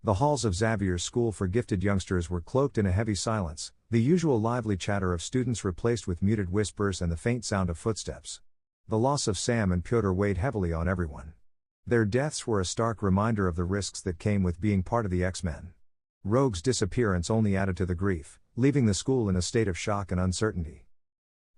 The halls of Xavier's School for Gifted Youngsters were cloaked in a heavy silence, the usual lively chatter of students replaced with muted whispers and the faint sound of footsteps. The loss of Sam and Pyotr weighed heavily on everyone. Their deaths were a stark reminder of the risks that came with being part of the X-Men. Rogue's disappearance only added to the grief, leaving the school in a state of shock and uncertainty.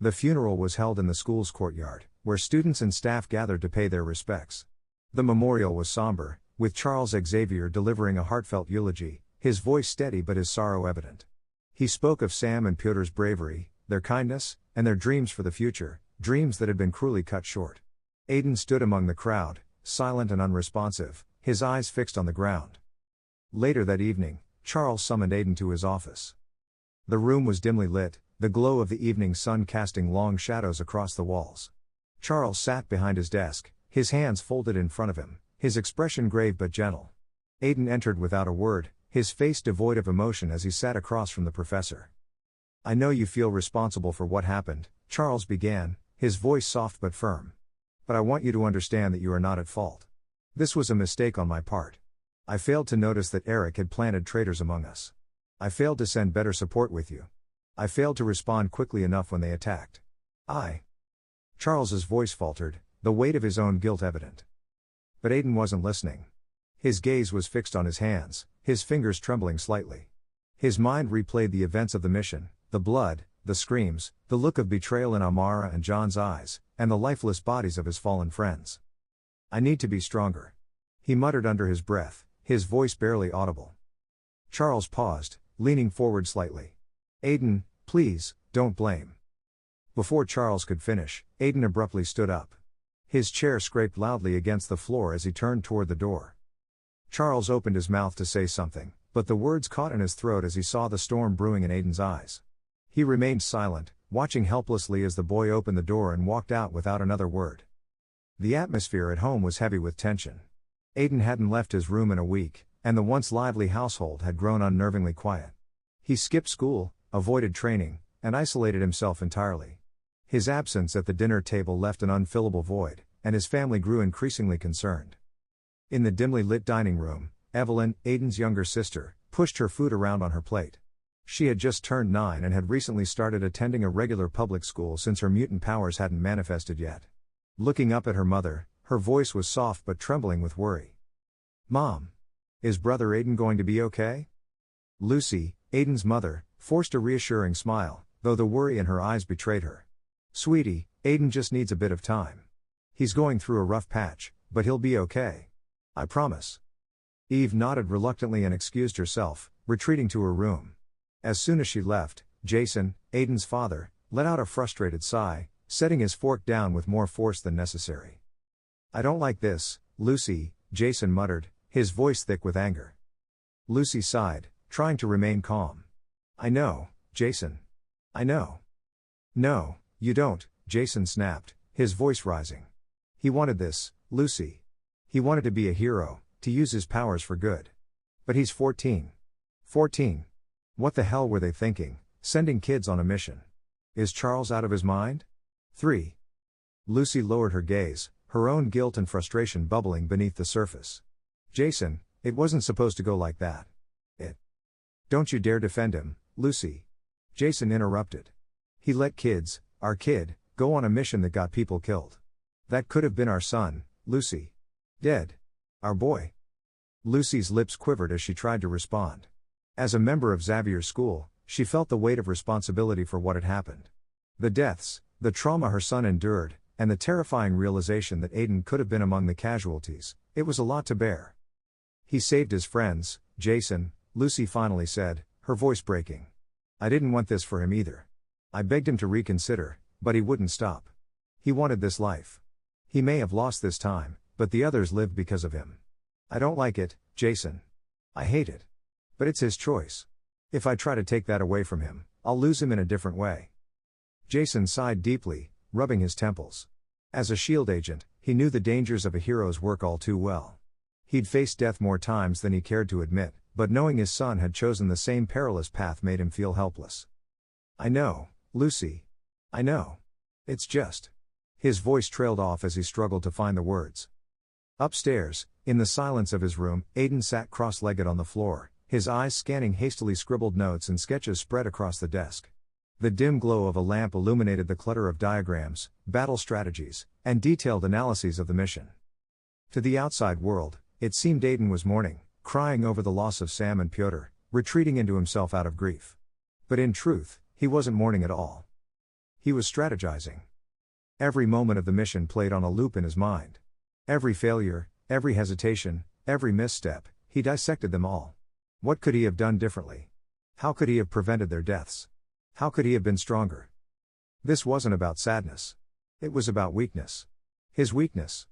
The funeral was held in the school's courtyard, where students and staff gathered to pay their respects. The memorial was somber, with Charles Xavier delivering a heartfelt eulogy, his voice steady but his sorrow evident. He spoke of Sam and Pyotr's bravery, their kindness, and their dreams for the future, dreams that had been cruelly cut short. Aiden stood among the crowd, silent and unresponsive, his eyes fixed on the ground. Later that evening, Charles summoned Aiden to his office. The room was dimly lit, the glow of the evening sun casting long shadows across the walls. Charles sat behind his desk, his hands folded in front of him, his expression grave but gentle. Aiden entered without a word, his face devoid of emotion as he sat across from the professor. "I know you feel responsible for what happened," Charles began, his voice soft but firm. "But I want you to understand that you are not at fault. This was a mistake on my part. I failed to notice that Eric had planted traitors among us. I failed to send better support with you. I failed to respond quickly enough when they attacked. Charles's voice faltered, the weight of his own guilt evident. But Aiden wasn't listening. His gaze was fixed on his hands, his fingers trembling slightly. His mind replayed the events of the mission, the blood, the screams, the look of betrayal in Amara and John's eyes, and the lifeless bodies of his fallen friends. "I need to be stronger," he muttered under his breath, his voice barely audible. Charles paused, leaning forward slightly. "Aiden, please, don't blame." Before Charles could finish, Aiden abruptly stood up. His chair scraped loudly against the floor as he turned toward the door. Charles opened his mouth to say something, but the words caught in his throat as he saw the storm brewing in Aiden's eyes. He remained silent, watching helplessly as the boy opened the door and walked out without another word. The atmosphere at home was heavy with tension. Aiden hadn't left his room in a week, and the once lively household had grown unnervingly quiet. He skipped school, avoided training, and isolated himself entirely. His absence at the dinner table left an unfillable void, and his family grew increasingly concerned. In the dimly lit dining room, Evelyn, Aiden's younger sister, pushed her food around on her plate. She had just turned 9 and had recently started attending a regular public school since her mutant powers hadn't manifested yet. Looking up at her mother, her voice was soft but trembling with worry. "Mom, is brother Aiden going to be okay?" Lucy, Aiden's mother, forced a reassuring smile, though the worry in her eyes betrayed her. "Sweetie, Aiden just needs a bit of time. He's going through a rough patch, but he'll be okay. I promise." Eve nodded reluctantly and excused herself, retreating to her room. As soon as she left, Jason, Aiden's father, let out a frustrated sigh, setting his fork down with more force than necessary. "I don't like this, Lucy," Jason muttered, his voice thick with anger. Lucy sighed, trying to remain calm. "I know, Jason. I know." "No, you don't," Jason snapped, his voice rising. "He wanted this, Lucy. He wanted to be a hero, to use his powers for good. But he's 14. 14. What the hell were they thinking, sending kids on a mission? Is Charles out of his mind? 3. Lucy lowered her gaze, her own guilt and frustration bubbling beneath the surface. "Jason, it wasn't supposed to go like that. Don't you dare defend him, Lucy." Jason interrupted. "He let kids, our kid, go on a mission that got people killed. That could have been our son, Lucy. Dead. Our boy." Lucy's lips quivered as she tried to respond. As a member of Xavier's school, she felt the weight of responsibility for what had happened. The deaths, the trauma her son endured, and the terrifying realization that Aiden could have been among the casualties, it was a lot to bear. "He saved his friends, Jason," Lucy finally said, her voice breaking. "I didn't want this for him either. I begged him to reconsider, but he wouldn't stop. He wanted this life. He may have lost this time, but the others lived because of him. I don't like it, Jason. I hate it. But it's his choice. If I try to take that away from him, I'll lose him in a different way." Jason sighed deeply, rubbing his temples. As a SHIELD agent, he knew the dangers of a hero's work all too well. He'd faced death more times than he cared to admit, but knowing his son had chosen the same perilous path made him feel helpless. "I know, Lucy. I know. It's just..." His voice trailed off as he struggled to find the words. Upstairs, in the silence of his room, Aiden sat cross-legged on the floor, his eyes scanning hastily scribbled notes and sketches spread across the desk. The dim glow of a lamp illuminated the clutter of diagrams, battle strategies, and detailed analyses of the mission. To the outside world, it seemed Aiden was mourning, crying over the loss of Sam and Pyotr, retreating into himself out of grief. But in truth, he wasn't mourning at all. He was strategizing. Every moment of the mission played on a loop in his mind. Every failure, every hesitation, every misstep, he dissected them all. What could he have done differently? How could he have prevented their deaths? How could he have been stronger? This wasn't about sadness. It was about weakness. His weakness.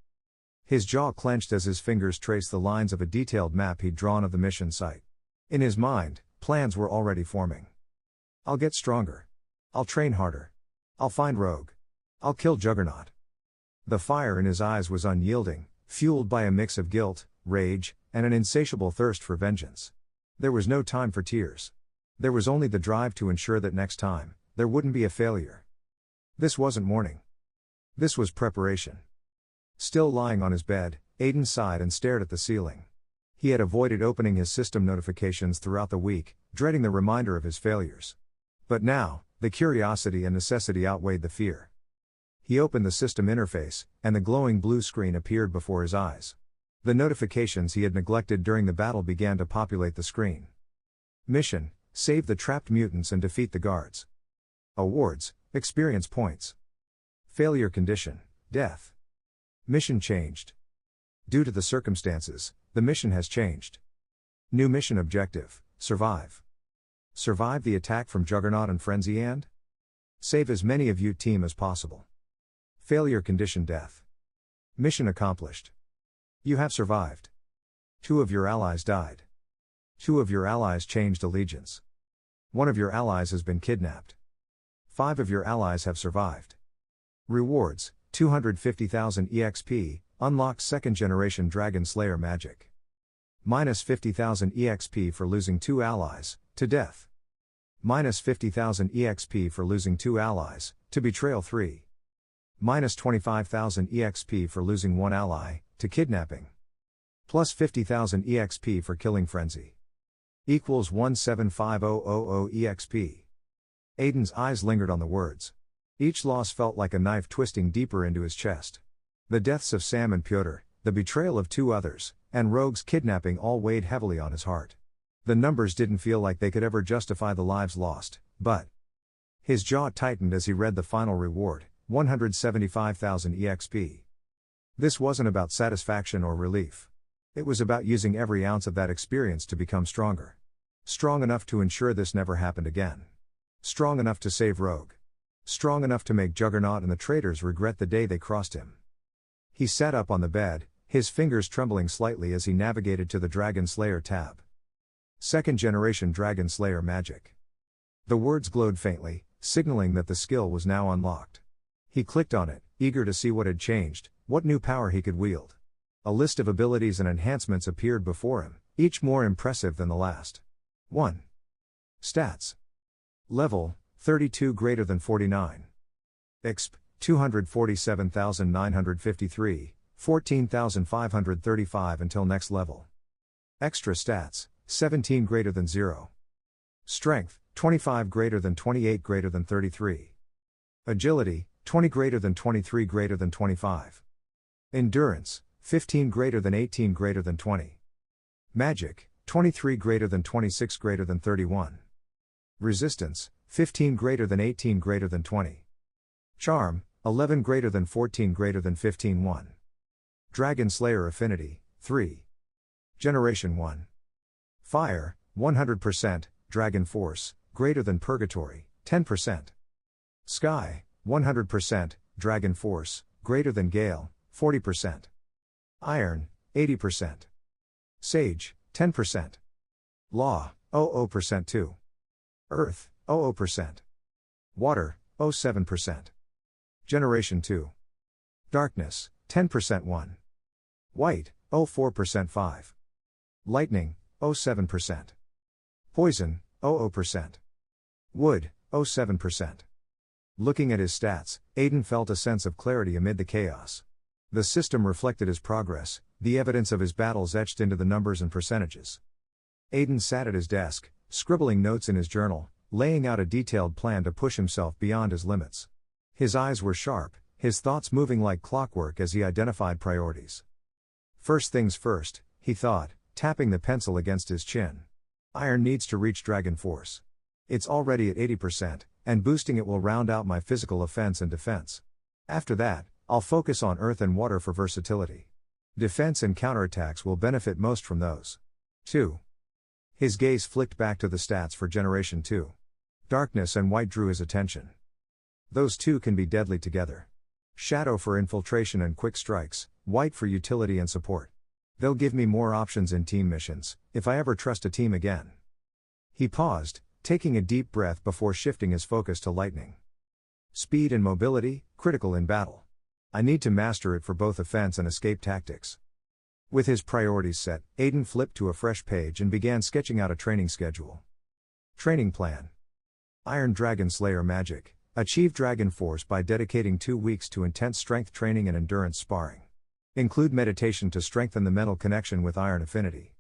His jaw clenched as his fingers traced the lines of a detailed map he'd drawn of the mission site. In his mind, plans were already forming. I'll get stronger. I'll train harder. I'll find Rogue. I'll kill Juggernaut. The fire in his eyes was unyielding, fueled by a mix of guilt, rage, and an insatiable thirst for vengeance. There was no time for tears. There was only the drive to ensure that next time, there wouldn't be a failure. This wasn't mourning. This was preparation. Still lying on his bed, Aiden sighed and stared at the ceiling. He had avoided opening his system notifications throughout the week, dreading the reminder of his failures. But now, the curiosity and necessity outweighed the fear. He opened the system interface, and the glowing blue screen appeared before his eyes. The notifications he had neglected during the battle began to populate the screen. Mission: save the trapped mutants and defeat the guards. Awards: experience points. Failure condition: death. Mission changed. Due to the circumstances, the mission has changed. New mission objective: survive. Survive the attack from Juggernaut and Frenzy and save as many of your team as possible. Failure condition: death. Mission accomplished. You have survived. 2 of your allies died. 2 of your allies changed allegiance. 1 of your allies has been kidnapped. 5 of your allies have survived. Rewards: 250,000 EXP, unlocks 2nd generation Dragon Slayer magic. Minus 50,000 EXP for losing 2 allies, to death. Minus 50,000 EXP for losing 2 allies, to betrayal 3. Minus 25,000 EXP for losing 1 ally, to kidnapping. Plus 50,000 EXP for killing Frenzy. Equals 175000 EXP. Aiden's eyes lingered on the words. Each loss felt like a knife twisting deeper into his chest. The deaths of Sam and Pyotr, the betrayal of 2 others, and Rogue's kidnapping all weighed heavily on his heart. The numbers didn't feel like they could ever justify the lives lost, but his jaw tightened as he read the final reward, 175,000 EXP. This wasn't about satisfaction or relief. It was about using every ounce of that experience to become stronger. Strong enough to ensure this never happened again. Strong enough to save Rogue. Strong enough to make Juggernaut and the traitors regret the day they crossed him. He sat up on the bed, his fingers trembling slightly as he navigated to the Dragon Slayer tab. 2nd generation Dragon Slayer magic. The words glowed faintly, signaling that the skill was now unlocked. He clicked on it, eager to see what had changed, what new power he could wield. A list of abilities and enhancements appeared before him, each more impressive than the last. 1. Stats. Level: 32 greater than 49. Exp: 247,953, 14,535 until next level. Extra stats: 17 greater than 0. Strength: 25 greater than 28 greater than 33. Agility: 20 greater than 23 greater than 25. Endurance: 15 greater than 18 greater than 20. Magic: 23 greater than 26 greater than 31. Resistance: 15 greater than 18 greater than 20. Charm: 11 greater than 14 greater than 15 1. Dragon Slayer Affinity: 3. Generation 1. Fire: 100%, Dragon Force, greater than Purgatory, 10%. Sky: 100%, Dragon Force, greater than Gale, 40%. Iron: 80%. Sage: 10%. Law: 00% too. Earth: 00%. Water: 07%. Generation 2. Darkness: 10% 1. White: 04% 5. Lightning: 07%. Poison: 00%. Wood: 07%. Looking at his stats, Aiden felt a sense of clarity amid the chaos. The system reflected his progress, the evidence of his battles etched into the numbers and percentages. Aiden sat at his desk, scribbling notes in his journal, laying out a detailed plan to push himself beyond his limits. His eyes were sharp, his thoughts moving like clockwork as he identified priorities. First things first, he thought, tapping the pencil against his chin. Iron needs to reach Dragon Force. It's already at 80%, and boosting it will round out my physical offense and defense. After that, I'll focus on Earth and Water for versatility. Defense and counterattacks will benefit most from those. 2. His gaze flicked back to the stats for Generation 2. Darkness and White drew his attention. Those two can be deadly together. Shadow for infiltration and quick strikes, White for utility and support. They'll give me more options in team missions, if I ever trust a team again. He paused, taking a deep breath before shifting his focus to Lightning. Speed and mobility, critical in battle. I need to master it for both offense and escape tactics. With his priorities set, Aiden flipped to a fresh page and began sketching out a training schedule. Training plan. Iron Dragon Slayer Magic. Achieve Dragon Force by dedicating 2 weeks to intense strength training and endurance sparring. Include meditation to strengthen the mental connection with Iron Affinity.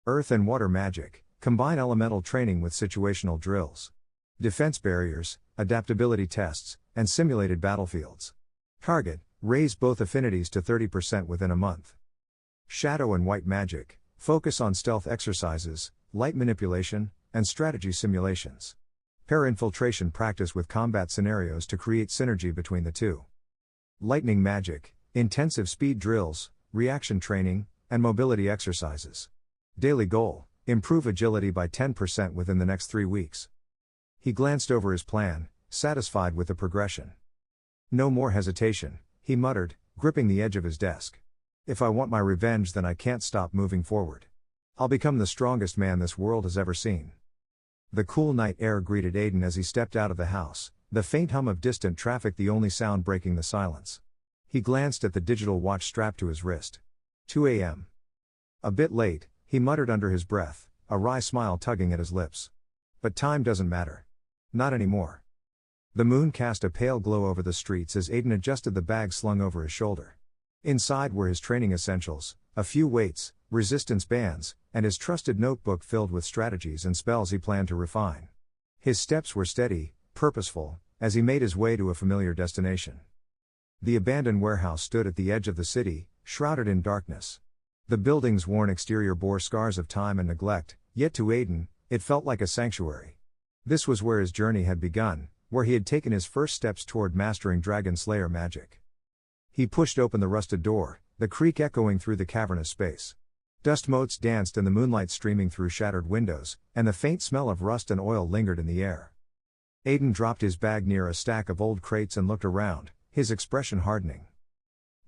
Earth and Water Magic. Combine elemental training with situational drills. Defense barriers, adaptability tests, and simulated battlefields. Target, raise both affinities to 30% within a month. Shadow and White Magic. Focus on stealth exercises, light manipulation, and strategy simulations. Pair infiltration practice with combat scenarios to create synergy between the two. Lightning Magic. Intensive speed drills, reaction training, and mobility exercises. Daily goal. Improve agility by 10% within the next 3 weeks. He glanced over his plan, satisfied with the progression. No more hesitation, he muttered, gripping the edge of his desk. If I want my revenge, then I can't stop moving forward. I'll become the strongest man this world has ever seen. The cool night air greeted Aiden as he stepped out of the house, the faint hum of distant traffic the only sound breaking the silence. He glanced at the digital watch strapped to his wrist. 2 a.m. A bit late, he muttered under his breath, a wry smile tugging at his lips. But time doesn't matter. Not anymore. The moon cast a pale glow over the streets as Aiden adjusted the bag slung over his shoulder. Inside were his training essentials, a few weights, resistance bands, and his trusted notebook filled with strategies and spells he planned to refine. His steps were steady, purposeful, as he made his way to a familiar destination. The abandoned warehouse stood at the edge of the city, shrouded in darkness. The building's worn exterior bore scars of time and neglect, yet to Aiden, it felt like a sanctuary. This was where his journey had begun, where he had taken his first steps toward mastering Dragon Slayer magic. He pushed open the rusted door, the creak echoing through the cavernous space. Dust motes danced in the moonlight streaming through shattered windows, and the faint smell of rust and oil lingered in the air. Aiden dropped his bag near a stack of old crates and looked around, his expression hardening.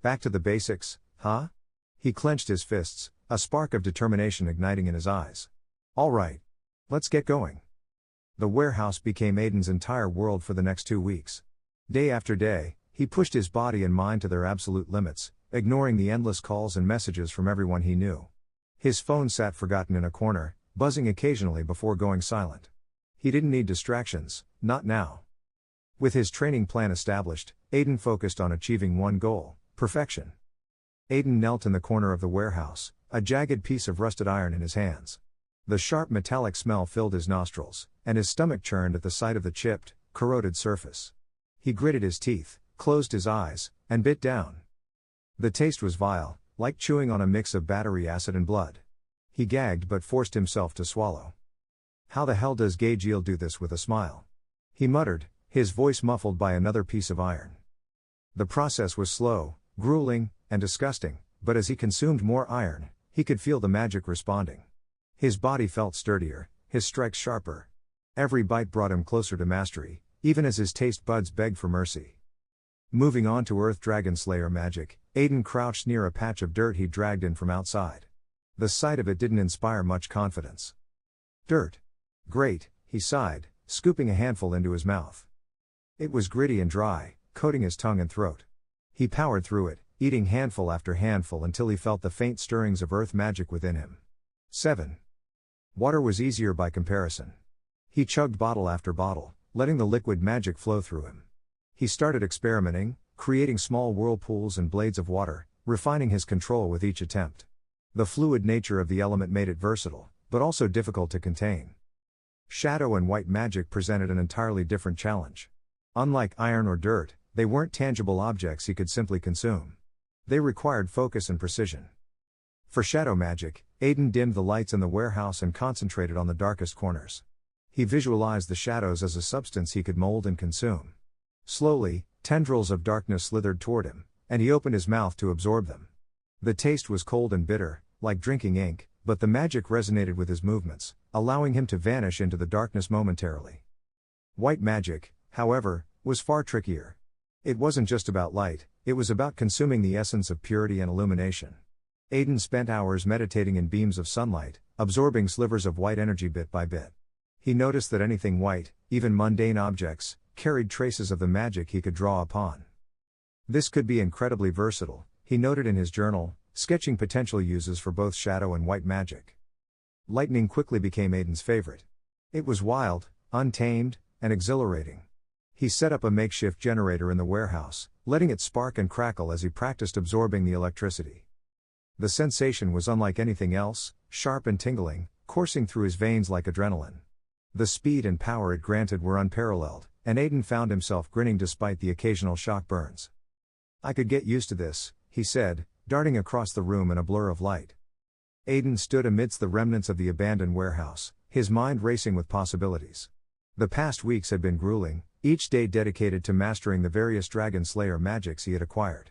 Back to the basics, huh? He clenched his fists, a spark of determination igniting in his eyes. All right. Let's get going. The warehouse became Aiden's entire world for the next 2 weeks. Day after day, he pushed his body and mind to their absolute limits, ignoring the endless calls and messages from everyone he knew. His phone sat forgotten in a corner, buzzing occasionally before going silent. He didn't need distractions, not now. With his training plan established, Aiden focused on achieving one goal: perfection. Aiden knelt in the corner of the warehouse, a jagged piece of rusted iron in his hands. The sharp metallic smell filled his nostrils, and his stomach churned at the sight of the chipped, corroded surface. He gritted his teeth, closed his eyes, and bit down. The taste was vile, like chewing on a mix of battery acid and blood. He gagged but forced himself to swallow. How the hell does Gajiel do this with a smile? He muttered, his voice muffled by another piece of iron. The process was slow, grueling, and disgusting, but as he consumed more iron, he could feel the magic responding. His body felt sturdier, his strikes sharper. Every bite brought him closer to mastery, even as his taste buds begged for mercy. Moving on to Earth Dragon Slayer magic, Aiden crouched near a patch of dirt he'd dragged in from outside. The sight of it didn't inspire much confidence. Dirt. Great, he sighed, scooping a handful into his mouth. It was gritty and dry, coating his tongue and throat. He powered through it, eating handful after handful until he felt the faint stirrings of earth magic within him. 7. Water was easier by comparison. He chugged bottle after bottle, letting the liquid magic flow through him. He started experimenting, creating small whirlpools and blades of water, refining his control with each attempt. The fluid nature of the element made it versatile, but also difficult to contain. Shadow and white magic presented an entirely different challenge. Unlike iron or dirt, they weren't tangible objects he could simply consume. They required focus and precision. For shadow magic, Aiden dimmed the lights in the warehouse and concentrated on the darkest corners. He visualized the shadows as a substance he could mold and consume. Slowly, tendrils of darkness slithered toward him, and he opened his mouth to absorb them. The taste was cold and bitter, like drinking ink, but the magic resonated with his movements, allowing him to vanish into the darkness momentarily. White magic, however, was far trickier. It wasn't just about light, it was about consuming the essence of purity and illumination. Aiden spent hours meditating in beams of sunlight, absorbing slivers of white energy bit by bit. He noticed that anything white, even mundane objects, carried traces of the magic he could draw upon. This could be incredibly versatile, he noted in his journal, sketching potential uses for both shadow and white magic. Lightning quickly became Aiden's favorite. It was wild, untamed, and exhilarating. He set up a makeshift generator in the warehouse, letting it spark and crackle as he practiced absorbing the electricity. The sensation was unlike anything else, sharp and tingling, coursing through his veins like adrenaline. The speed and power it granted were unparalleled, and Aiden found himself grinning despite the occasional shock burns. "I could get used to this," he said, darting across the room in a blur of light. Aiden stood amidst the remnants of the abandoned warehouse, his mind racing with possibilities. The past weeks had been grueling, each day dedicated to mastering the various Dragon Slayer magics he had acquired.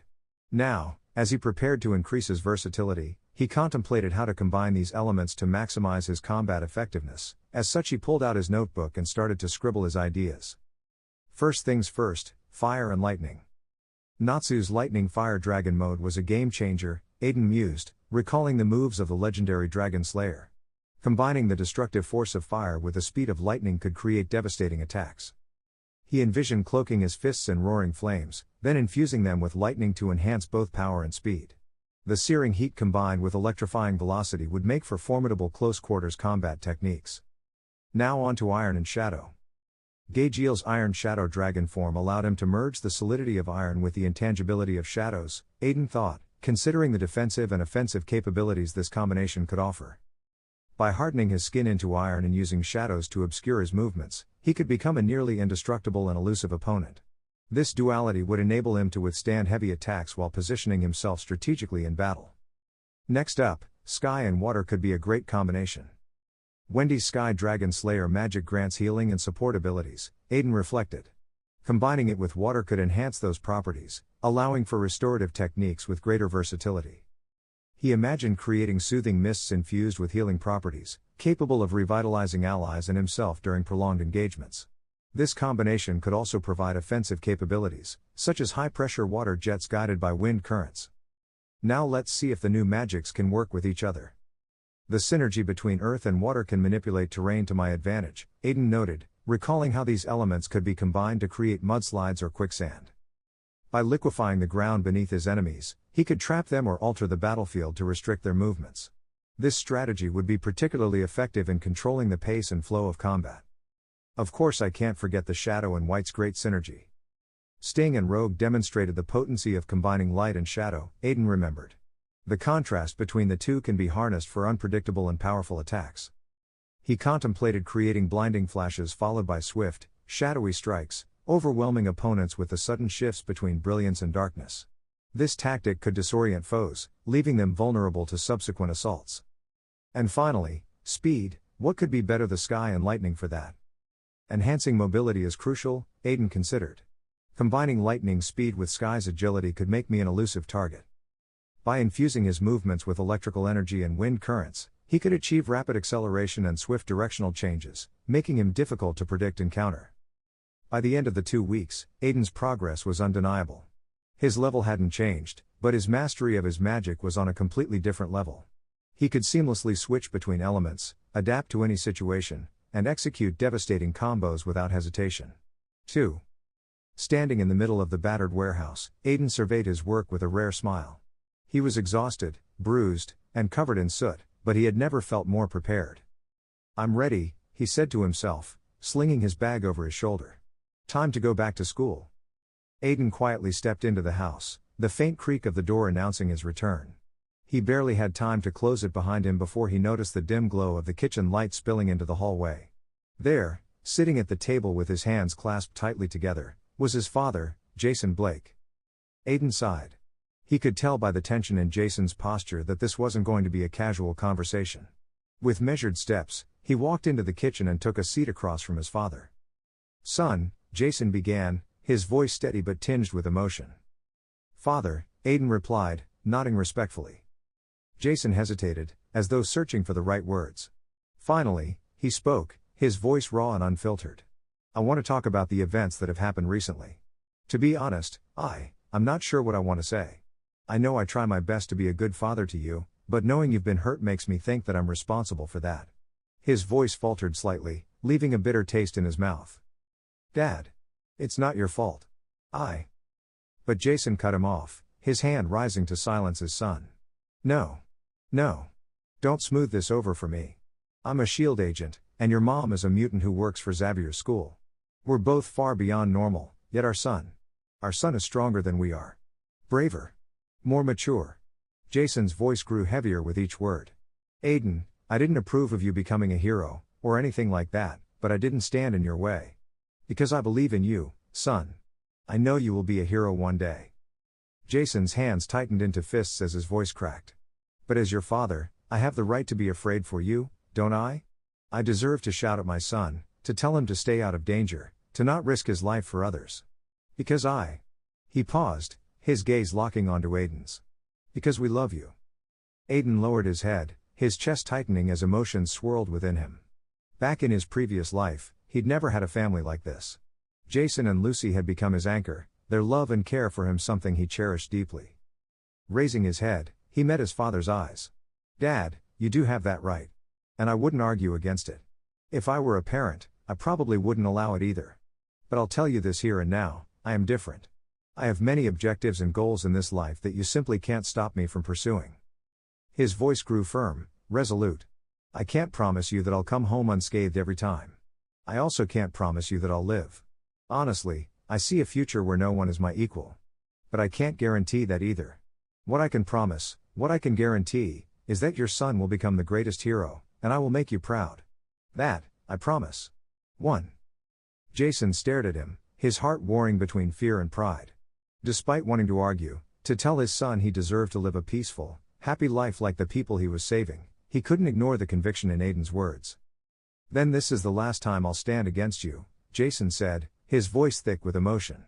Now, as he prepared to increase his versatility, he contemplated how to combine these elements to maximize his combat effectiveness. As such, he pulled out his notebook and started to scribble his ideas. First things first, fire and lightning. Natsu's lightning fire dragon mode was a game changer, Aiden mused, recalling the moves of the legendary Dragon Slayer. Combining the destructive force of fire with the speed of lightning could create devastating attacks. He envisioned cloaking his fists in roaring flames, then infusing them with lightning to enhance both power and speed. The searing heat combined with electrifying velocity would make for formidable close-quarters combat techniques. Now on to iron and shadow. Gaejiel's iron shadow dragon form allowed him to merge the solidity of iron with the intangibility of shadows, Aiden thought, considering the defensive and offensive capabilities this combination could offer. By hardening his skin into iron and using shadows to obscure his movements, he could become a nearly indestructible and elusive opponent. This duality would enable him to withstand heavy attacks while positioning himself strategically in battle. Next up, sky and water could be a great combination. Wendy's Sky Dragon Slayer magic grants healing and support abilities, Aiden reflected. Combining it with water could enhance those properties, allowing for restorative techniques with greater versatility. He imagined creating soothing mists infused with healing properties, capable of revitalizing allies and himself during prolonged engagements. This combination could also provide offensive capabilities, such as high-pressure water jets guided by wind currents. Now let's see if the new magics can work with each other. The synergy between earth and water can manipulate terrain to my advantage, Aiden noted, recalling how these elements could be combined to create mudslides or quicksand. By liquefying the ground beneath his enemies, he could trap them or alter the battlefield to restrict their movements. This strategy would be particularly effective in controlling the pace and flow of combat. Of course, I can't forget the Shadow and White's great synergy. Sting and Rogue demonstrated the potency of combining light and shadow, Aiden remembered. The contrast between the two can be harnessed for unpredictable and powerful attacks. He contemplated creating blinding flashes followed by swift, shadowy strikes, overwhelming opponents with the sudden shifts between brilliance and darkness. This tactic could disorient foes, leaving them vulnerable to subsequent assaults. And finally, speed, what could be better, the sky and lightning for that? Enhancing mobility is crucial, Aiden considered. Combining lightning speed with sky's agility could make me an elusive target. By infusing his movements with electrical energy and wind currents, he could achieve rapid acceleration and swift directional changes, making him difficult to predict and counter. By the end of the 2 weeks, Aiden's progress was undeniable. His level hadn't changed, but his mastery of his magic was on a completely different level. He could seamlessly switch between elements, adapt to any situation, and execute devastating combos without hesitation. 2. Standing in the middle of the battered warehouse, Aiden surveyed his work with a rare smile. He was exhausted, bruised, and covered in soot, but he had never felt more prepared. "I'm ready," he said to himself, slinging his bag over his shoulder. "Time to go back to school." Aiden quietly stepped into the house, the faint creak of the door announcing his return. He barely had time to close it behind him before he noticed the dim glow of the kitchen light spilling into the hallway. There, sitting at the table with his hands clasped tightly together, was his father, Jason Blake. Aiden sighed. He could tell by the tension in Jason's posture that this wasn't going to be a casual conversation. With measured steps, he walked into the kitchen and took a seat across from his father. "Son," Jason began, his voice steady but tinged with emotion. "Father," Aiden replied, nodding respectfully. Jason hesitated, as though searching for the right words. Finally, he spoke, his voice raw and unfiltered. "I want to talk about the events that have happened recently. To be honest, I'm not sure what I want to say. I know I try my best to be a good father to you, but knowing you've been hurt makes me think that I'm responsible for that." His voice faltered slightly, leaving a bitter taste in his mouth. "Dad. It's not your fault. But Jason cut him off, his hand rising to silence his son. No. Don't smooth this over for me. I'm a SHIELD agent, and your mom is a mutant who works for Xavier's school. We're both far beyond normal, yet our son is stronger than we are. Braver. More mature." Jason's voice grew heavier with each word. "Aiden, I didn't approve of you becoming a hero, or anything like that, but I didn't stand in your way. Because I believe in you, son. I know you will be a hero one day." Jason's hands tightened into fists as his voice cracked. "But as your father, I have the right to be afraid for you, don't I? I deserve to shout at my son, to tell him to stay out of danger, to not risk his life for others. Because He paused, his gaze locking onto Aiden's. "Because we love you." Aiden lowered his head, his chest tightening as emotions swirled within him. Back in his previous life, he'd never had a family like this. Jason and Lucy had become his anchor, their love and care for him something he cherished deeply. Raising his head, he met his father's eyes. "Dad, you do have that right. And I wouldn't argue against it. If I were a parent, I probably wouldn't allow it either. But I'll tell you this here and now, I am different. I have many objectives and goals in this life that you simply can't stop me from pursuing." His voice grew firm, resolute. "I can't promise you that I'll come home unscathed every time. I also can't promise you that I'll live. Honestly, I see a future where no one is my equal. But I can't guarantee that either. What I can promise, what I can guarantee, is that your son will become the greatest hero, and I will make you proud. That, I promise." 1. Jason stared at him, his heart warring between fear and pride. Despite wanting to argue, to tell his son he deserved to live a peaceful, happy life like the people he was saving, he couldn't ignore the conviction in Aiden's words. "Then this is the last time I'll stand against you," Jason said, his voice thick with emotion.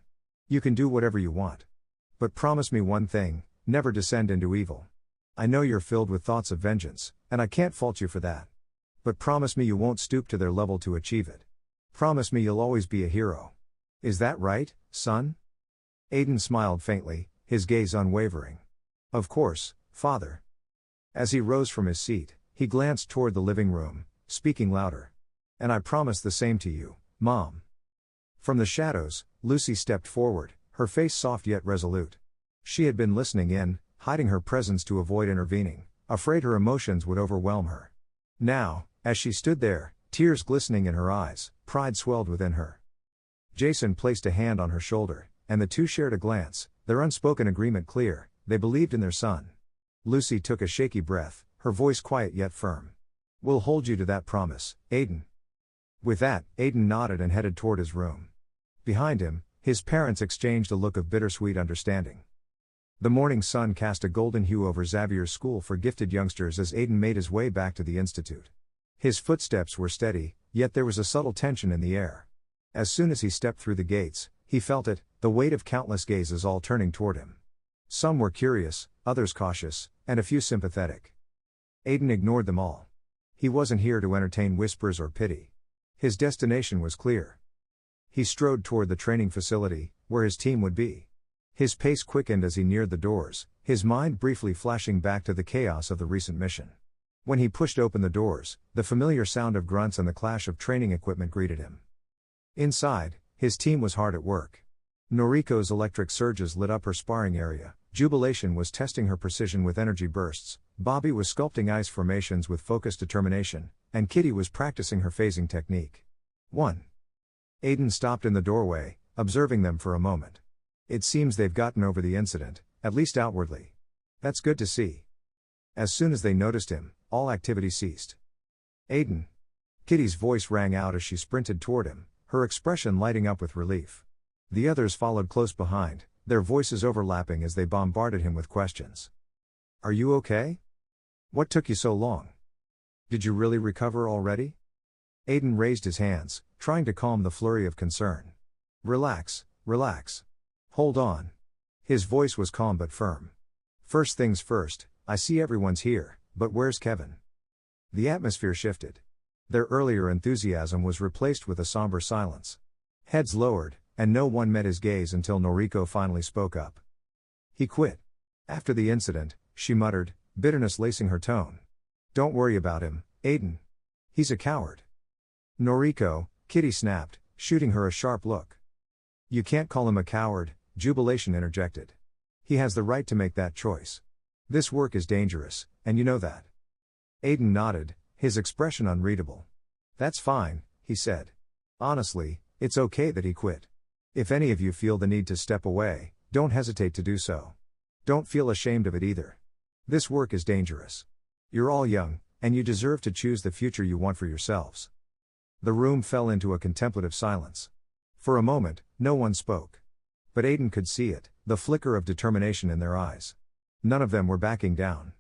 "You can do whatever you want. But promise me one thing, never descend into evil. I know you're filled with thoughts of vengeance, and I can't fault you for that. But promise me you won't stoop to their level to achieve it. Promise me you'll always be a hero. Is that right, son?" Aiden smiled faintly, his gaze unwavering. "Of course, father." As he rose from his seat, he glanced toward the living room, speaking louder. "And I promise the same to you, Mom." From the shadows, Lucy stepped forward, her face soft yet resolute. She had been listening in, hiding her presence to avoid intervening, afraid her emotions would overwhelm her. Now, as she stood there, tears glistening in her eyes, pride swelled within her. Jason placed a hand on her shoulder, and the two shared a glance, their unspoken agreement clear. They believed in their son. Lucy took a shaky breath, her voice quiet yet firm. "We'll hold you to that promise, Aiden." With that, Aiden nodded and headed toward his room. Behind him, his parents exchanged a look of bittersweet understanding. The morning sun cast a golden hue over Xavier's school for gifted youngsters as Aiden made his way back to the institute. His footsteps were steady, yet there was a subtle tension in the air. As soon as he stepped through the gates, he felt it, the weight of countless gazes all turning toward him. Some were curious, others cautious, and a few sympathetic. Aiden ignored them all. He wasn't here to entertain whispers or pity. His destination was clear. He strode toward the training facility, where his team would be. His pace quickened as he neared the doors, his mind briefly flashing back to the chaos of the recent mission. When he pushed open the doors, the familiar sound of grunts and the clash of training equipment greeted him. Inside, his team was hard at work. Noriko's electric surges lit up her sparring area, Jubilation was testing her precision with energy bursts, Bobby was sculpting ice formations with focused determination, and Kitty was practicing her phasing technique. 1. Aiden stopped in the doorway, observing them for a moment. "It seems they've gotten over the incident," At least outwardly. That's good to see. As soon as they noticed him, all activity ceased. Aiden. Kitty's voice rang out as she sprinted toward him, her expression lighting up with relief. The others followed close behind, their voices overlapping as they bombarded him with questions. Are you okay? What took you so long? Did you really recover already? Aiden raised his hands, trying to calm the flurry of concern. Relax, relax. Hold on. His voice was calm but firm. First things first, I see everyone's here, but where's Kevin? The atmosphere shifted. Their earlier enthusiasm was replaced with a somber silence. Heads lowered, and no one met his gaze until Noriko finally spoke up. He quit. After the incident, she muttered, bitterness lacing her tone. Don't worry about him, Aiden. He's a coward. Noriko, Kitty snapped, shooting her a sharp look. You can't call him a coward, Jubilation interjected. He has the right to make that choice. This work is dangerous, and you know that. Aiden nodded, his expression unreadable. That's fine, he said. Honestly, it's okay that he quit. If any of you feel the need to step away, don't hesitate to do so. Don't feel ashamed of it either. This work is dangerous. You're all young, and you deserve to choose the future you want for yourselves. The room fell into a contemplative silence. For a moment, no one spoke. But Aiden could see it, the flicker of determination in their eyes. None of them were backing down.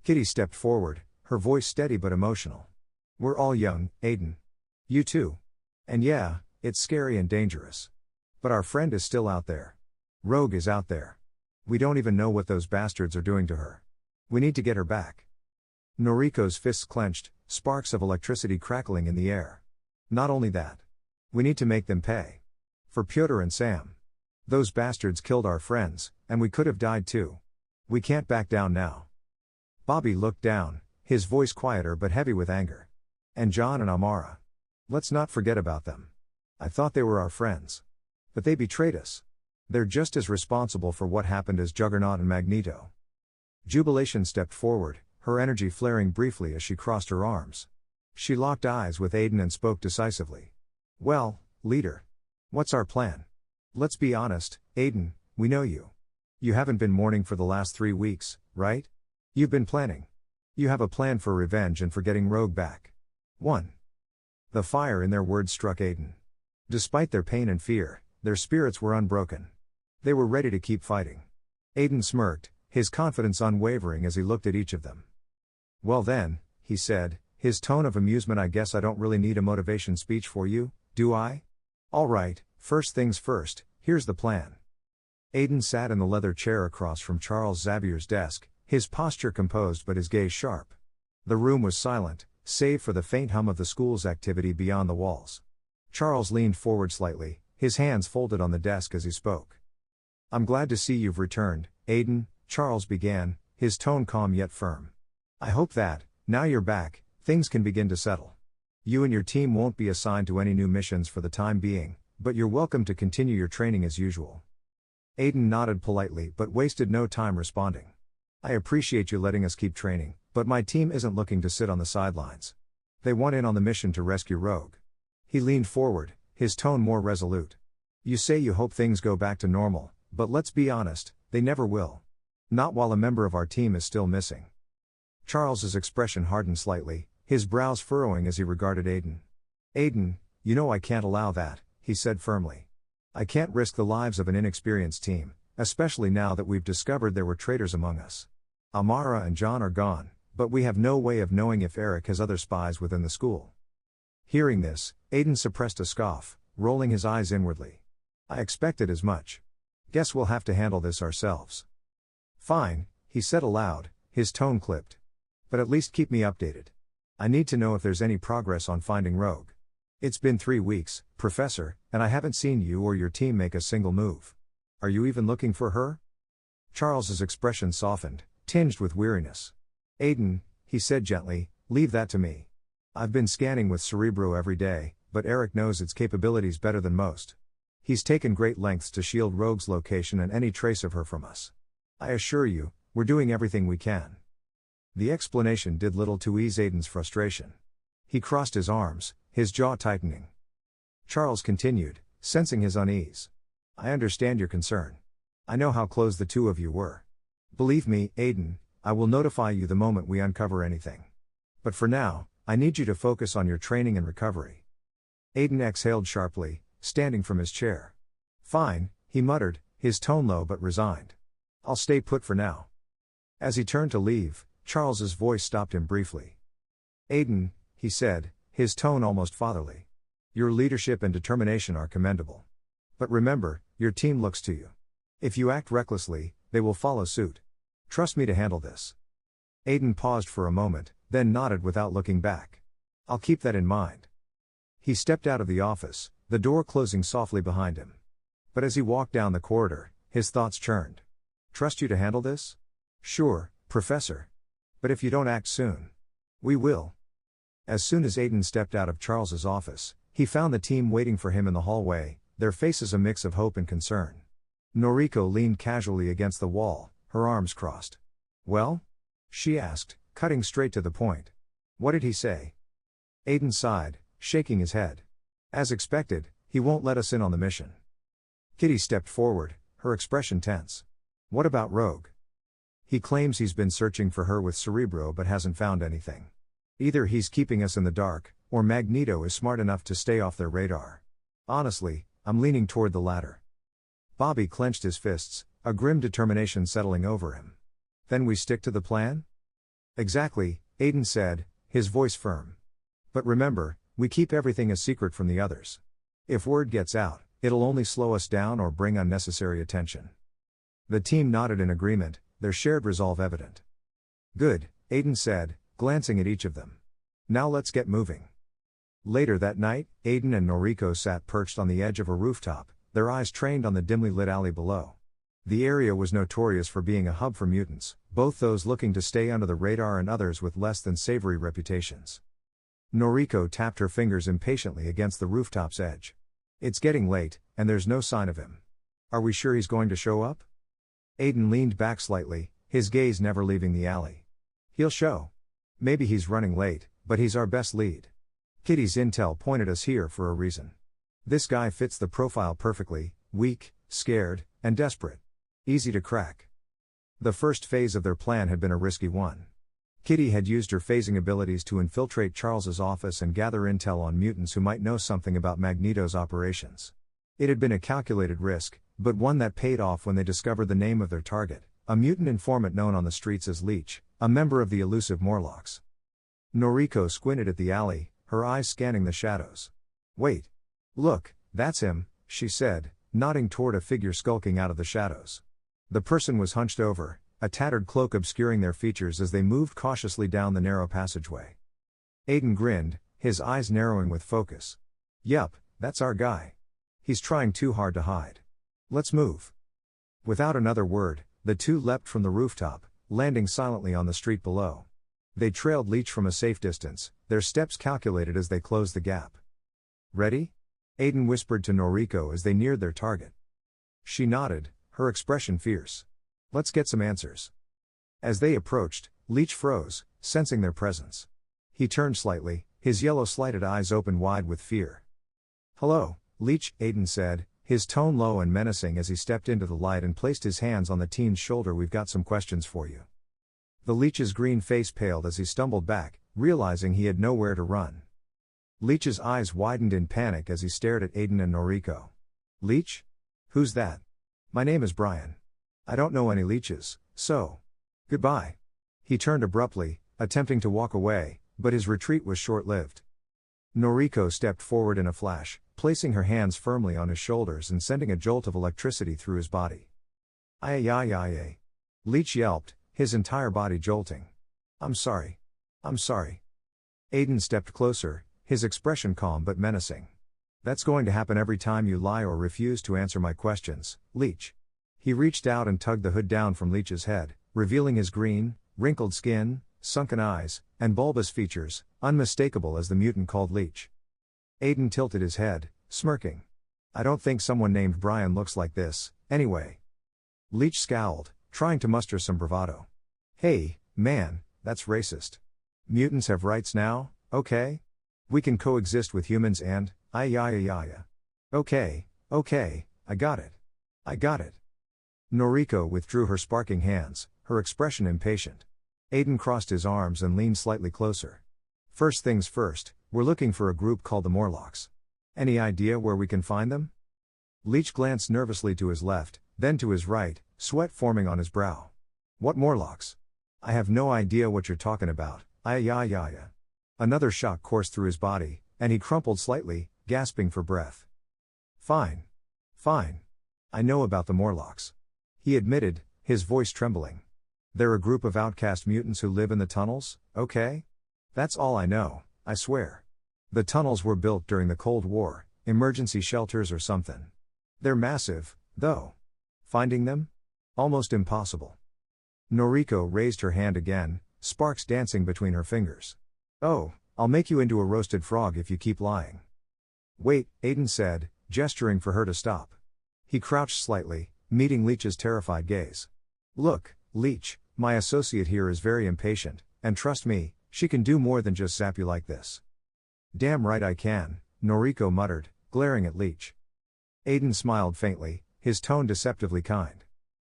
Kitty stepped forward, her voice steady but emotional. We're all young, Aiden. You too. And yeah, it's scary and dangerous. But our friend is still out there. Rogue is out there. We don't even know what those bastards are doing to her. We need to get her back. Noriko's fists clenched, sparks of electricity crackling in the air. Not only that. We need to make them pay. For Pyotr and Sam. Those bastards killed our friends, and we could have died too. We can't back down now. Bobby looked down, his voice quieter but heavy with anger. And John and Amara. Let's not forget about them. I thought they were our friends. But they betrayed us. They're just as responsible for what happened as Juggernaut and Magneto. Jubilation stepped forward, her energy flaring briefly as she crossed her arms. She locked eyes with Aiden and spoke decisively. Well, leader. What's our plan? Let's be honest, Aiden, we know you. You haven't been mourning for the last 3 weeks, right? You've been planning. You have a plan for revenge and for getting Rogue back. 1. The fire in their words struck Aiden. Despite their pain and fear, their spirits were unbroken. They were ready to keep fighting. Aiden smirked, his confidence unwavering as he looked at each of them. Well then, he said, his tone of amusement. I guess I don't really need a motivation speech for you, do I? All right, first things first, here's the plan. Aiden sat in the leather chair across from Charles Xavier's desk, his posture composed but his gaze sharp. The room was silent, save for the faint hum of the school's activity beyond the walls. Charles leaned forward slightly, his hands folded on the desk as he spoke. I'm glad to see you've returned, Aiden, Charles began, his tone calm yet firm. I hope that, now you're back, things can begin to settle. You and your team won't be assigned to any new missions for the time being, but you're welcome to continue your training as usual. Aiden nodded politely but wasted no time responding. I appreciate you letting us keep training, but my team isn't looking to sit on the sidelines. They want in on the mission to rescue Rogue. He leaned forward, his tone more resolute. You say you hope things go back to normal, but let's be honest, they never will. Not while a member of our team is still missing. Charles's expression hardened slightly, his brows furrowing as he regarded Aiden. Aiden, you know I can't allow that, he said firmly. I can't risk the lives of an inexperienced team, especially now that we've discovered there were traitors among us. Amara and John are gone, but we have no way of knowing if Eric has other spies within the school. Hearing this, Aiden suppressed a scoff, rolling his eyes inwardly. I expected as much. Guess we'll have to handle this ourselves. Fine, he said aloud, his tone clipped. But at least keep me updated. I need to know if there's any progress on finding Rogue. It's been 3 weeks, Professor, and I haven't seen you or your team make a single move. Are you even looking for her? Charles's expression softened, tinged with weariness. Aiden, he said gently, leave that to me. I've been scanning with Cerebro every day, but Eric knows its capabilities better than most. He's taken great lengths to shield Rogue's location and any trace of her from us. I assure you, we're doing everything we can. The explanation did little to ease Aiden's frustration. He crossed his arms, his jaw tightening. Charles continued, sensing his unease. I understand your concern. I know how close the two of you were. Believe me, Aiden, I will notify you the moment we uncover anything. But for now, I need you to focus on your training and recovery. Aiden exhaled sharply, standing from his chair. Fine, he muttered, his tone low but resigned. I'll stay put for now. As he turned to leave, Charles's voice stopped him briefly. Aiden, he said, his tone almost fatherly. Your leadership and determination are commendable. But remember, your team looks to you. If you act recklessly, they will follow suit. Trust me to handle this. Aiden paused for a moment, then nodded without looking back. I'll keep that in mind. He stepped out of the office, the door closing softly behind him. But as he walked down the corridor, his thoughts churned. Trust you to handle this? Sure, Professor. But if you don't act soon, we will. As soon as Aiden stepped out of Charles's office, he found the team waiting for him in the hallway, their faces a mix of hope and concern. Noriko leaned casually against the wall, her arms crossed. Well? She asked, cutting straight to the point. What did he say? Aiden sighed, shaking his head. As expected, he won't let us in on the mission. Kitty stepped forward, her expression tense. What about Rogue? He claims he's been searching for her with Cerebro but hasn't found anything. Either he's keeping us in the dark, or Magneto is smart enough to stay off their radar. Honestly, I'm leaning toward the latter. Bobby clenched his fists, a grim determination settling over him. Then we stick to the plan? Exactly, Aiden said, his voice firm. But remember, we keep everything a secret from the others. If word gets out, it'll only slow us down or bring unnecessary attention. The team nodded in agreement, their shared resolve evident. Good, Aiden said, glancing at each of them. Now let's get moving. Later that night, Aiden and Noriko sat perched on the edge of a rooftop, their eyes trained on the dimly lit alley below. The area was notorious for being a hub for mutants, both those looking to stay under the radar and others with less than savory reputations. Noriko tapped her fingers impatiently against the rooftop's edge. It's getting late, and there's no sign of him. Are we sure he's going to show up? Aiden leaned back slightly, his gaze never leaving the alley. He'll show. Maybe he's running late, but he's our best lead. Kitty's intel pointed us here for a reason. This guy fits the profile perfectly, weak, scared, and desperate. Easy to crack. The first phase of their plan had been a risky one. Kitty had used her phasing abilities to infiltrate Charles's office and gather intel on mutants who might know something about Magneto's operations. It had been a calculated risk, but one that paid off when they discovered the name of their target, a mutant informant known on the streets as Leech, a member of the elusive Morlocks. Noriko squinted at the alley, her eyes scanning the shadows. Wait. Look, that's him, she said, nodding toward a figure skulking out of the shadows. The person was hunched over, a tattered cloak obscuring their features as they moved cautiously down the narrow passageway. Aiden grinned, his eyes narrowing with focus. Yup, that's our guy. He's trying too hard to hide. Let's move. Without another word, the two leapt from the rooftop, landing silently on the street below. They trailed Leech from a safe distance, their steps calculated as they closed the gap. Ready? Aiden whispered to Noriko as they neared their target. She nodded, her expression fierce. Let's get some answers. As they approached, Leech froze, sensing their presence. He turned slightly, his yellow slighted eyes open wide with fear. Hello, Leech, Aiden said, his tone low and menacing as he stepped into the light and placed his hands on the teen's shoulder. We've got some questions for you. The Leech's green face paled as he stumbled back, realizing he had nowhere to run. Leech's eyes widened in panic as he stared at Aiden and Noriko. Leech? Who's that? My name is Brian. I don't know any Leeches, so. Goodbye. He turned abruptly, attempting to walk away, but his retreat was short-lived. Noriko stepped forward in a flash, placing her hands firmly on his shoulders and sending a jolt of electricity through his body. Ay. Leech yelped, his entire body jolting. I'm sorry. I'm sorry. Aiden stepped closer, his expression calm but menacing. That's going to happen every time you lie or refuse to answer my questions, Leech. He reached out and tugged the hood down from Leech's head, revealing his green, wrinkled skin, sunken eyes, and bulbous features, unmistakable as the mutant called Leech. Aiden tilted his head, smirking. I don't think someone named Brian looks like this, anyway. Leech scowled, trying to muster some bravado. Hey, man, that's racist. Mutants have rights now, okay? We can coexist with humans and, Okay, I got it. Noriko withdrew her sparking hands, her expression impatient. Aiden crossed his arms and leaned slightly closer. First things first, we're looking for a group called the Morlocks. Any idea where we can find them? Leech glanced nervously to his left, then to his right, sweat forming on his brow. What Morlocks? I have no idea what you're talking about. Yeah. Another shock coursed through his body, and he crumpled slightly, gasping for breath. Fine. I know about the Morlocks. He admitted, his voice trembling. They're a group of outcast mutants who live in the tunnels, okay? That's all I know, I swear. The tunnels were built during the Cold War, emergency shelters or something. They're massive, though. Finding them? Almost impossible. Noriko raised her hand again, sparks dancing between her fingers. Oh, I'll make you into a roasted frog if you keep lying. Wait, Aiden said, gesturing for her to stop. He crouched slightly, meeting Leech's terrified gaze. Look, Leech, my associate here is very impatient, and trust me, she can do more than just zap you like this. Damn right I can, Noriko muttered, glaring at Leech. Aiden smiled faintly, his tone deceptively kind.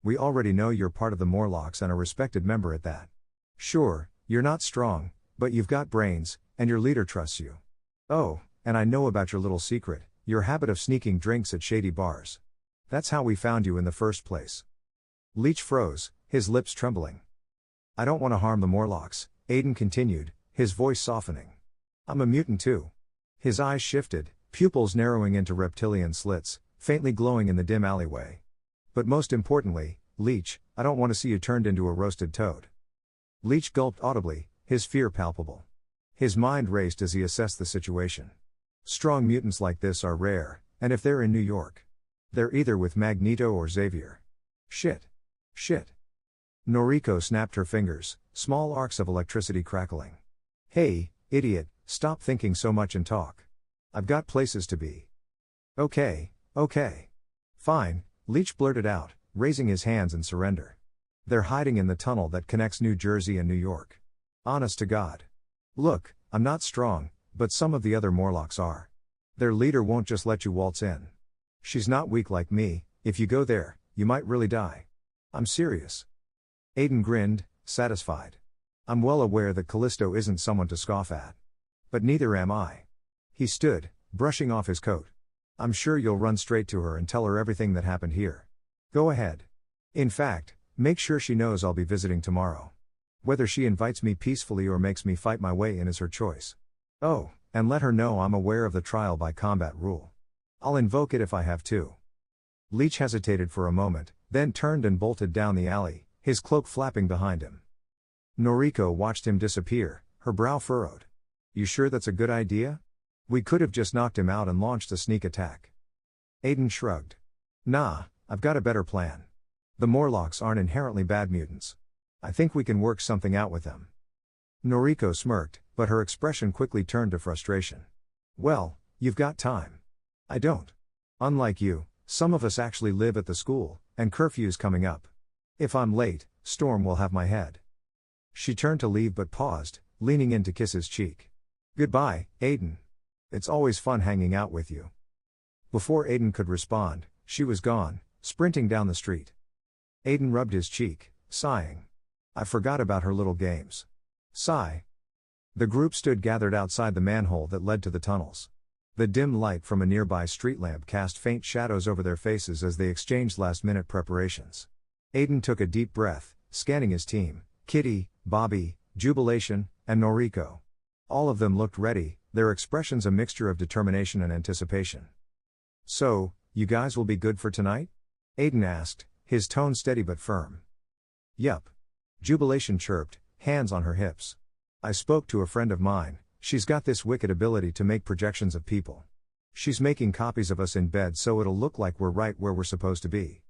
We already know you're part of the Morlocks and a respected member at that. Sure, you're not strong, but you've got brains, and your leader trusts you. Oh, and I know about your little secret, your habit of sneaking drinks at shady bars. That's how we found you in the first place. Leech froze, his lips trembling. I don't want to harm the Morlocks, Aiden continued, his voice softening. I'm a mutant too. His eyes shifted, pupils narrowing into reptilian slits, faintly glowing in the dim alleyway. But most importantly, Leech, I don't want to see you turned into a roasted toad. Leech gulped audibly, his fear palpable. His mind raced as he assessed the situation. Strong mutants like this are rare, and if they're in New York, they're either with Magneto or Xavier. Shit. Noriko snapped her fingers, small arcs of electricity crackling. Hey, idiot, stop thinking so much and talk. I've got places to be. Okay. Fine, Leech blurted out, raising his hands in surrender. They're hiding in the tunnel that connects New Jersey and New York. Honest to God. Look, I'm not strong, but some of the other Morlocks are. Their leader won't just let you waltz in. She's not weak like me, if you go there, you might really die. I'm serious. Aiden grinned, satisfied. I'm well aware that Callisto isn't someone to scoff at. But neither am I. He stood, brushing off his coat. I'm sure you'll run straight to her and tell her everything that happened here. Go ahead. In fact, make sure she knows I'll be visiting tomorrow. Whether she invites me peacefully or makes me fight my way in is her choice. Oh, and let her know I'm aware of the trial by combat rule. I'll invoke it if I have to. Leech hesitated for a moment, then turned and bolted down the alley, his cloak flapping behind him. Noriko watched him disappear, her brow furrowed. You sure that's a good idea? We could have just knocked him out and launched a sneak attack. Aiden shrugged. Nah, I've got a better plan. The Morlocks aren't inherently bad mutants. I think we can work something out with them. Noriko smirked, but her expression quickly turned to frustration. Well, you've got time. I don't. Unlike you, some of us actually live at the school, and curfew's coming up. If I'm late, Storm will have my head. She turned to leave but paused, leaning in to kiss his cheek. Goodbye, Aiden. It's always fun hanging out with you. Before Aiden could respond, she was gone, sprinting down the street. Aiden rubbed his cheek, sighing. I forgot about her little games. Sigh. The group stood gathered outside the manhole that led to the tunnels. The dim light from a nearby street lamp cast faint shadows over their faces as they exchanged last-minute preparations. Aiden took a deep breath, scanning his team, Kitty, Bobby, Jubilation, and Noriko. All of them looked ready, their expressions a mixture of determination and anticipation. So, you guys will be good for tonight? Aiden asked, his tone steady but firm. Yup. Jubilation chirped, hands on her hips. I spoke to a friend of mine. She's got this wicked ability to make projections of people. She's making copies of us in bed so it'll look like we're right where we're supposed to be.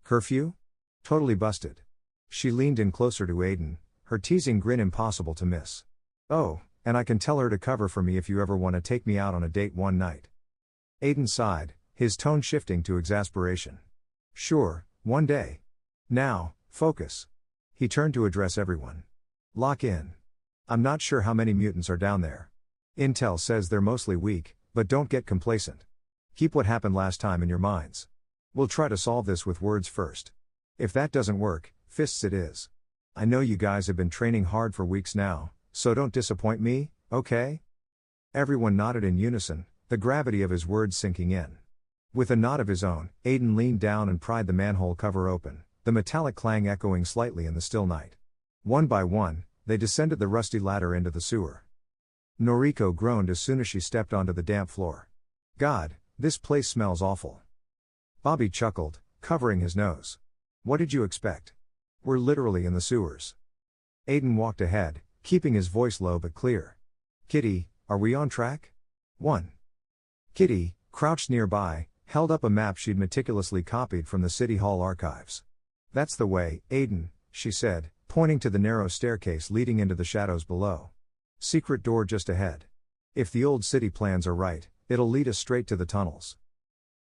Curfew? Totally busted. She leaned in closer to Aiden, her teasing grin impossible to miss. Oh, and I can tell her to cover for me if you ever want to take me out on a date one night. Aiden sighed, his tone shifting to exasperation. Sure, one day. Now, focus. He turned to address everyone. Lock in. I'm not sure how many mutants are down there. Intel says they're mostly weak, but don't get complacent. Keep what happened last time in your minds. We'll try to solve this with words first. If that doesn't work, fists it is. I know you guys have been training hard for weeks now, so don't disappoint me, okay? Everyone nodded in unison, the gravity of his words sinking in. With a nod of his own, Aiden leaned down and pried the manhole cover open, the metallic clang echoing slightly in the still night. One by one, they descended the rusty ladder into the sewer. Noriko groaned as soon as she stepped onto the damp floor. God, this place smells awful. Bobby chuckled, covering his nose. What did you expect? We're literally in the sewers. Aiden walked ahead, keeping his voice low but clear. Kitty, are we on track? 1. Kitty, crouched nearby, held up a map she'd meticulously copied from the City Hall archives. That's the way, Aiden, she said, pointing to the narrow staircase leading into the shadows below. Secret door just ahead. If the old city plans are right, it'll lead us straight to the tunnels.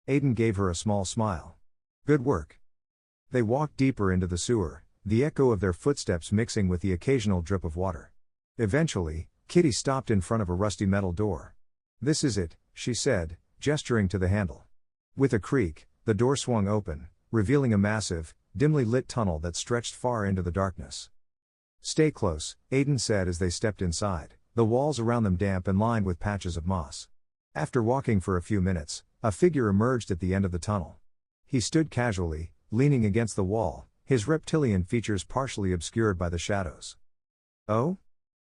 Aiden gave her a small smile. Good work. They walked deeper into the sewer, the echo of their footsteps mixing with the occasional drip of water. Eventually, Kitty stopped in front of a rusty metal door. This is it, she said, gesturing to the handle. With a creak, the door swung open, revealing a massive, dimly lit tunnel that stretched far into the darkness. Stay close, Aiden said as they stepped inside, the walls around them damp and lined with patches of moss. After walking for a few minutes, a figure emerged at the end of the tunnel. He stood casually, leaning against the wall, his reptilian features partially obscured by the shadows. Oh?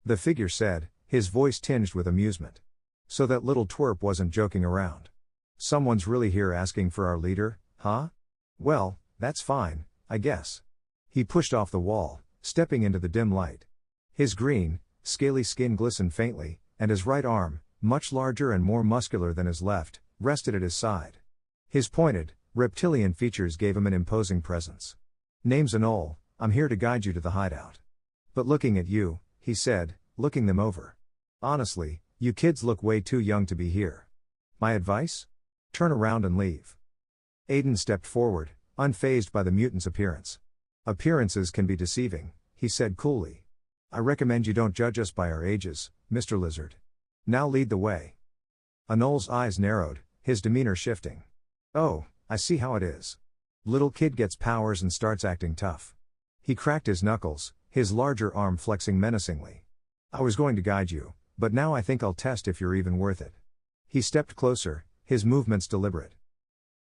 The figure said, his voice tinged with amusement. So that little twerp wasn't joking around. Someone's really here asking for our leader, huh? Well, that's fine, I guess. He pushed off the wall, stepping into the dim light. His green, scaly skin glistened faintly, and his right arm, much larger and more muscular than his left, rested at his side. His pointed, reptilian features gave him an imposing presence. Name's Anol, I'm here to guide you to the hideout. But looking at you, he said, looking them over. Honestly, you kids look way too young to be here. My advice? Turn around and leave. Aiden stepped forward, unfazed by the mutant's appearance. Appearances can be deceiving, he said coolly. I recommend you don't judge us by our ages, Mr. Lizard. Now lead the way. Anol's eyes narrowed, his demeanor shifting. Oh, I see how it is. Little kid gets powers and starts acting tough. He cracked his knuckles, his larger arm flexing menacingly. I was going to guide you, but now I think I'll test if you're even worth it. He stepped closer, his movements deliberate.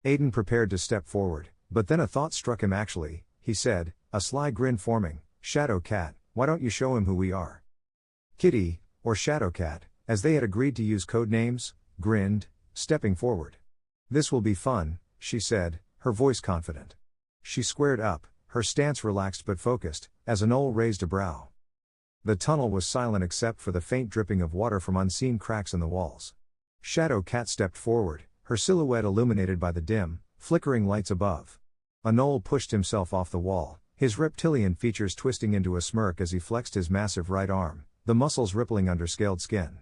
Aiden prepared to step forward, but then a thought struck him actually, he said, a sly grin forming, Shadow Cat, why don't you show him who we are? Kitty, or Shadow Cat, as they had agreed to use code names, grinned, stepping forward. This will be fun, she said, her voice confident. She squared up, her stance relaxed but focused, as Anol raised a brow. The tunnel was silent except for the faint dripping of water from unseen cracks in the walls. Shadow Cat stepped forward, her silhouette illuminated by the dim, flickering lights above. Anol pushed himself off the wall, his reptilian features twisting into a smirk as he flexed his massive right arm, the muscles rippling under scaled skin.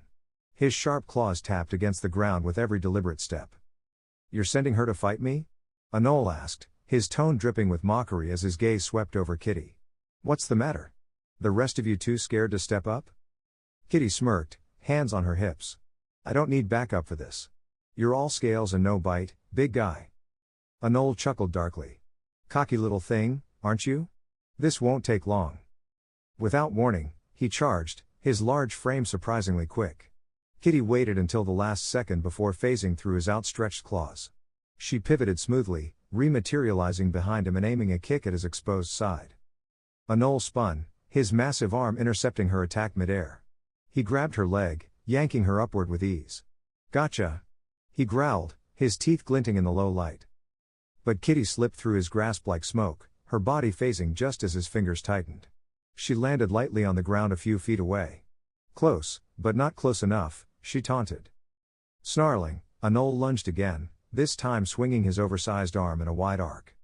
His sharp claws tapped against the ground with every deliberate step. You're sending her to fight me? Anol asked, his tone dripping with mockery as his gaze swept over Kitty. What's the matter? The rest of you too scared to step up? Kitty smirked, hands on her hips. I don't need backup for this. You're all scales and no bite, big guy. Anol chuckled darkly. Cocky little thing, aren't you? This won't take long. Without warning, he charged, his large frame surprisingly quick. Kitty waited until the last second before phasing through his outstretched claws. She pivoted smoothly, rematerializing behind him and aiming a kick at his exposed side. Anol spun, his massive arm intercepting her attack midair. He grabbed her leg, yanking her upward with ease. Gotcha! He growled, his teeth glinting in the low light. But Kitty slipped through his grasp like smoke, her body phasing just as his fingers tightened. She landed lightly on the ground a few feet away. Close, but not close enough, she taunted. Snarling, Anol lunged again, this time swinging his oversized arm in a wide arc.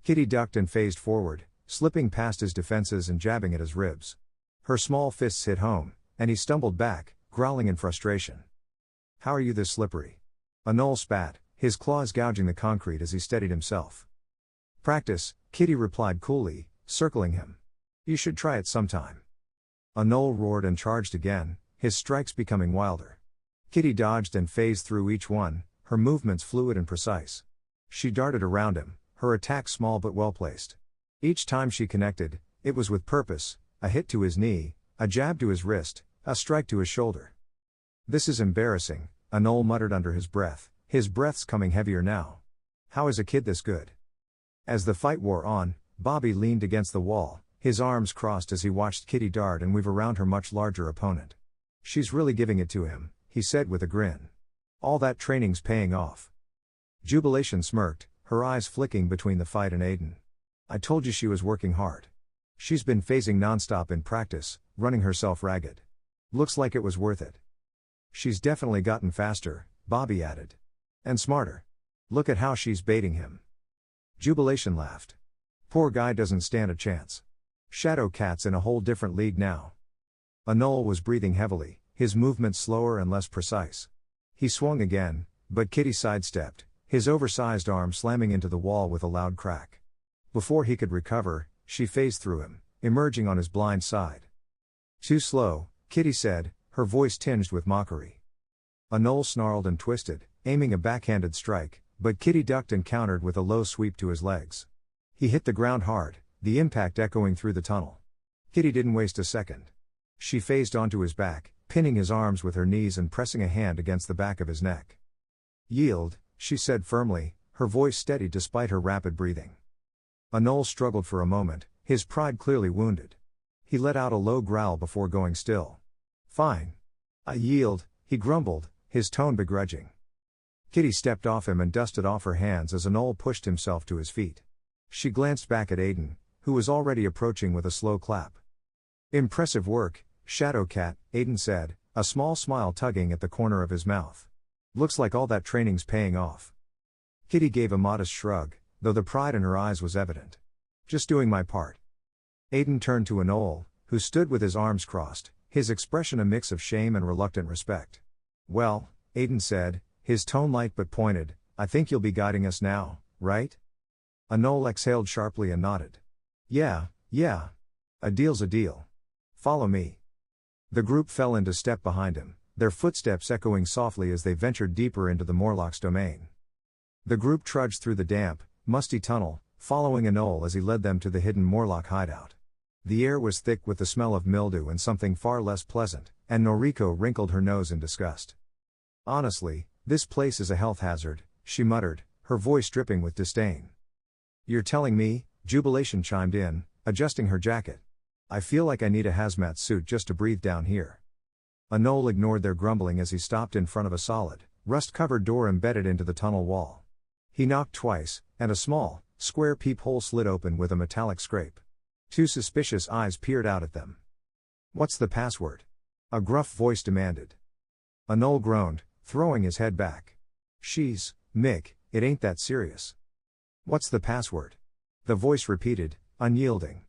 Kitty ducked and phased forward, slipping past his defenses and jabbing at his ribs. Her small fists hit home, and he stumbled back, growling in frustration. How are you this slippery? Anol spat, his claws gouging the concrete as he steadied himself. Practice, Kitty replied coolly, circling him. You should try it sometime. Anol roared and charged again, his strikes becoming wilder. Kitty dodged and phased through each one, her movements fluid and precise. She darted around him, her attack small but well placed. Each time she connected, it was with purpose, a hit to his knee, a jab to his wrist, a strike to his shoulder. This is embarrassing, Anol muttered under his breath's coming heavier now. How is a kid this good? As the fight wore on, Bobby leaned against the wall, his arms crossed as he watched Kitty dart and weave around her much larger opponent. She's really giving it to him, he said with a grin. All that training's paying off. Jubilation smirked, her eyes flicking between the fight and Aiden. I told you she was working hard. She's been phasing nonstop in practice, running herself ragged. Looks like it was worth it. She's definitely gotten faster, Bobby added. And smarter. Look at how she's baiting him. Jubilation laughed. Poor guy doesn't stand a chance. Shadow Cat's in a whole different league now. Anol was breathing heavily, his movements slower and less precise. He swung again, but Kitty sidestepped, his oversized arm slamming into the wall with a loud crack. Before he could recover, she phased through him, emerging on his blind side. Too slow, Kitty said, her voice tinged with mockery. Anol snarled and twisted, aiming a backhanded strike, but Kitty ducked and countered with a low sweep to his legs. He hit the ground hard, the impact echoing through the tunnel. Kitty didn't waste a second. She phased onto his back, pinning his arms with her knees and pressing a hand against the back of his neck. Yield, she said firmly, her voice steady despite her rapid breathing. Anol struggled for a moment, his pride clearly wounded. He let out a low growl before going still. Fine. I yield, he grumbled, his tone begrudging. Kitty stepped off him and dusted off her hands as Anol pushed himself to his feet. She glanced back at Aiden, who was already approaching with a slow clap. Impressive work, Shadow Cat, Aiden said, a small smile tugging at the corner of his mouth. Looks like all that training's paying off. Kitty gave a modest shrug, though the pride in her eyes was evident. Just doing my part. Aiden turned to Anol, who stood with his arms crossed, his expression a mix of shame and reluctant respect. Well, Aiden said, his tone light but pointed, I think you'll be guiding us now, right? Anol exhaled sharply and nodded. Yeah. A deal's a deal. Follow me. The group fell into step behind him, their footsteps echoing softly as they ventured deeper into the Morlock's domain. The group trudged through the damp, musty tunnel, following Anol as he led them to the hidden Morlock hideout. The air was thick with the smell of mildew and something far less pleasant, and Noriko wrinkled her nose in disgust. Honestly, this place is a health hazard, she muttered, her voice dripping with disdain. You're telling me? Jubilation chimed in, adjusting her jacket. I feel like I need a hazmat suit just to breathe down here. Anol ignored their grumbling as he stopped in front of a solid, rust-covered door embedded into the tunnel wall. He knocked twice, and a small, square peephole slid open with a metallic scrape. Two suspicious eyes peered out at them. What's the password? A gruff voice demanded. Anol groaned, throwing his head back. She's, Mick, it ain't that serious. What's the password? The voice repeated, unyielding.